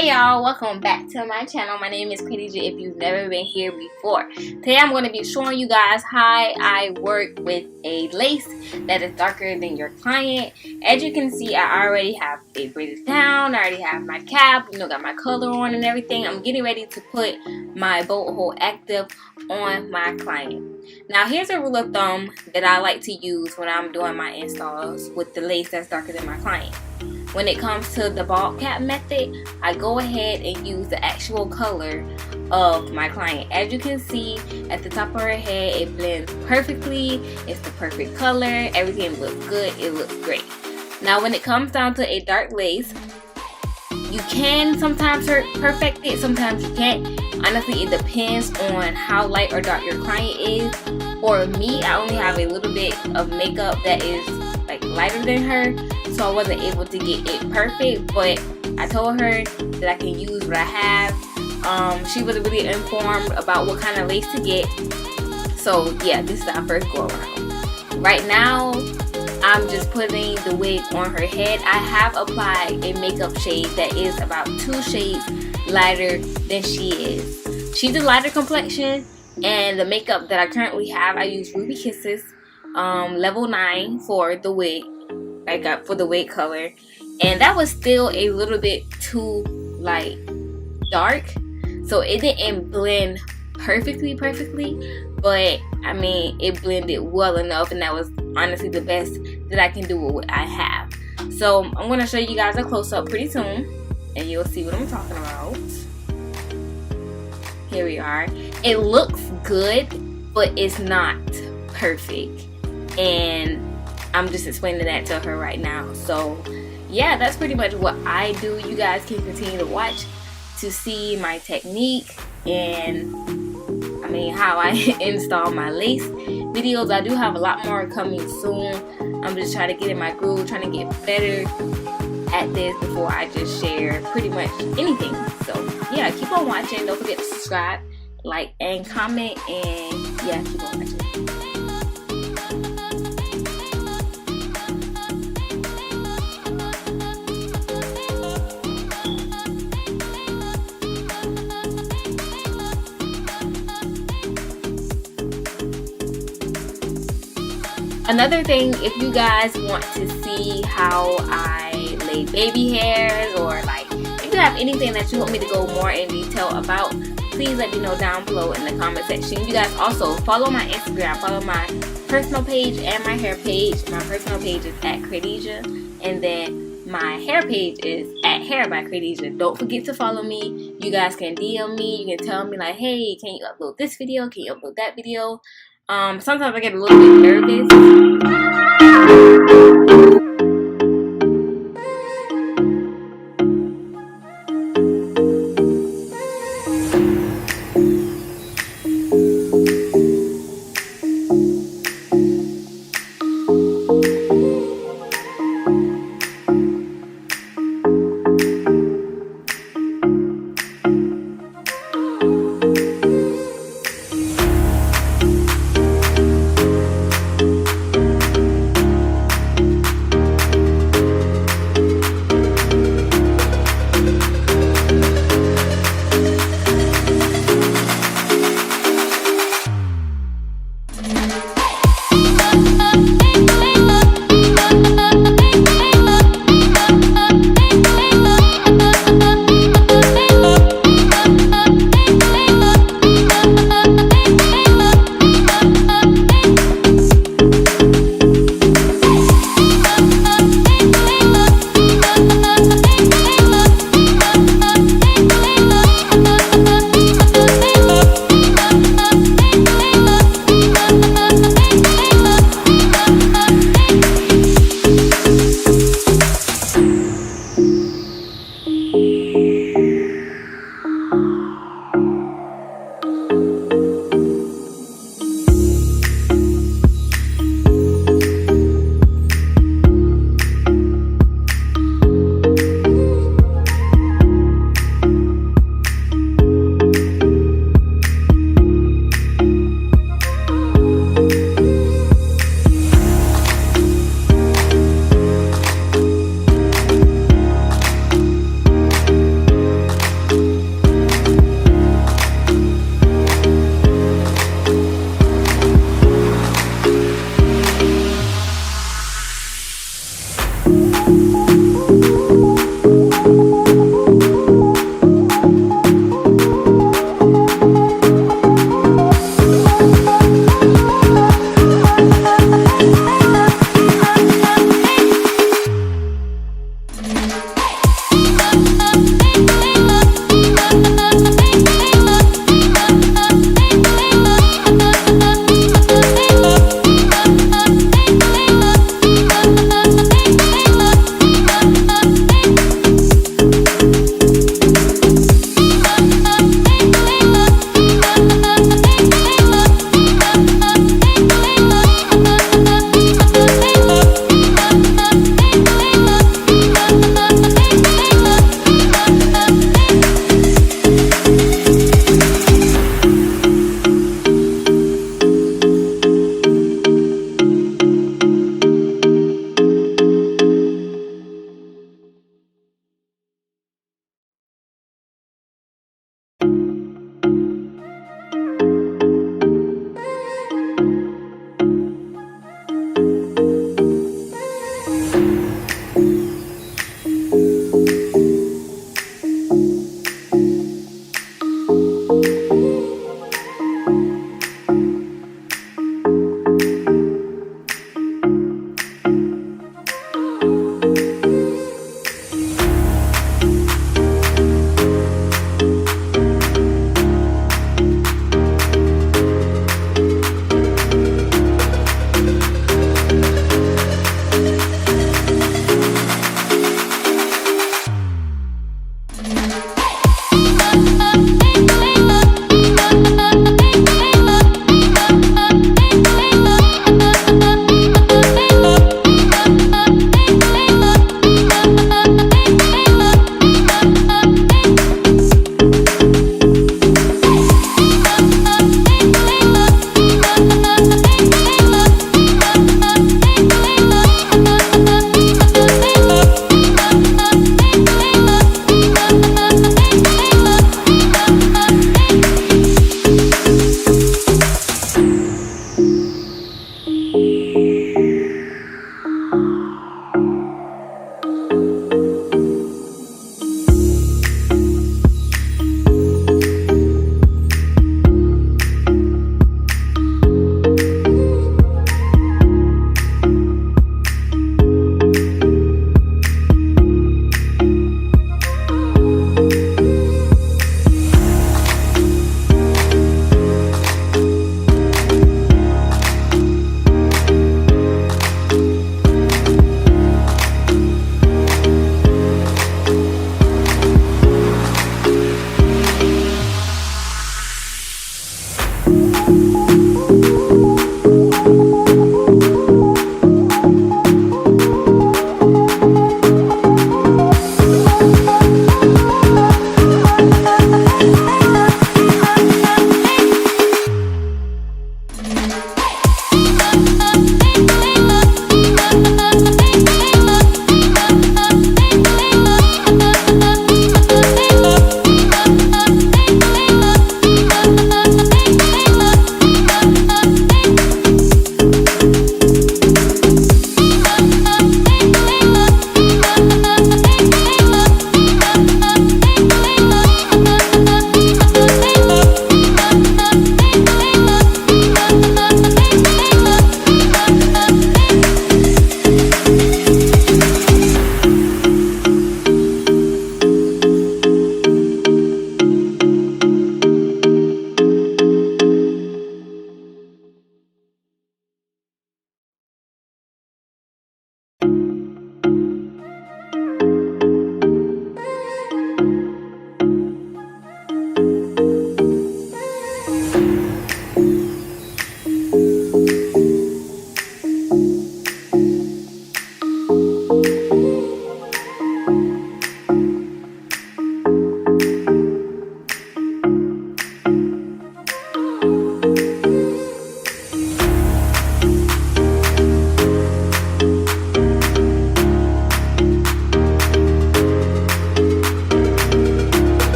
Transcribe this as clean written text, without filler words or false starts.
Hey y'all, welcome back to my channel. My name is Cra'Deja if you've never been here before. Today I'm going to be showing you guys how I work with a lace that is darker than your client. As you can see, I already have it braided down. I already have my cap, got my color on and everything. I'm getting ready to put my bolt hole active on my client. Now here's a rule of thumb that I like to use when I'm doing my installs with the lace that's darker than my client. When it comes to the ball cap method, I go ahead and use the actual color of my client. As you can see at the top of her head, it blends perfectly. It's the perfect color. Everything looks good. It looks great. Now when it comes down to a dark lace, you can sometimes perfect it, sometimes you can't. Honestly, it depends on how light or dark your client is. For me, I only have a little bit of makeup that is like lighter than her, so I wasn't able to get it perfect, but I told her that I can use what I have. She was really informed about what kind of lace to get, so yeah, this is our first go around. Right now I'm just putting the wig on her head. I have applied a makeup shade that is about 2 shades lighter than she is. She's a lighter complexion, and the makeup that I currently have, I use Ruby Kisses level 9 for the wig, for the wig color, and that was still a little bit too like dark, so it didn't blend perfectly, but I mean it blended well enough, and that was honestly the best that I can do with what I have. So I'm going to show you guys a close-up pretty soon and you'll see what I'm talking about. Here we are. It looks good, but it's not perfect, and I'm just explaining that to her right now. So yeah, that's pretty much what I do. You guys can continue to watch to see my technique and how I install my lace videos. I do have a lot more coming soon. I'm just trying to get in my groove, trying to get better at this before I just share pretty much anything. So yeah, keep on watching. Don't forget to subscribe, like, and comment, and yeah, keep on watching. Another thing, if you guys want to see how I lay baby hairs, or like if you have anything that you want me to go more in detail about, please let me know down below in the comment section. You guys also follow my Instagram, follow my personal page and my hair page. My personal page is at Cra'Deja, and then my hair page is at Hair by Cra'Deja. Don't forget to follow me. You guys can DM me. You can tell me like, hey, can you upload this video? Can you upload that video? Sometimes I get a little bit nervous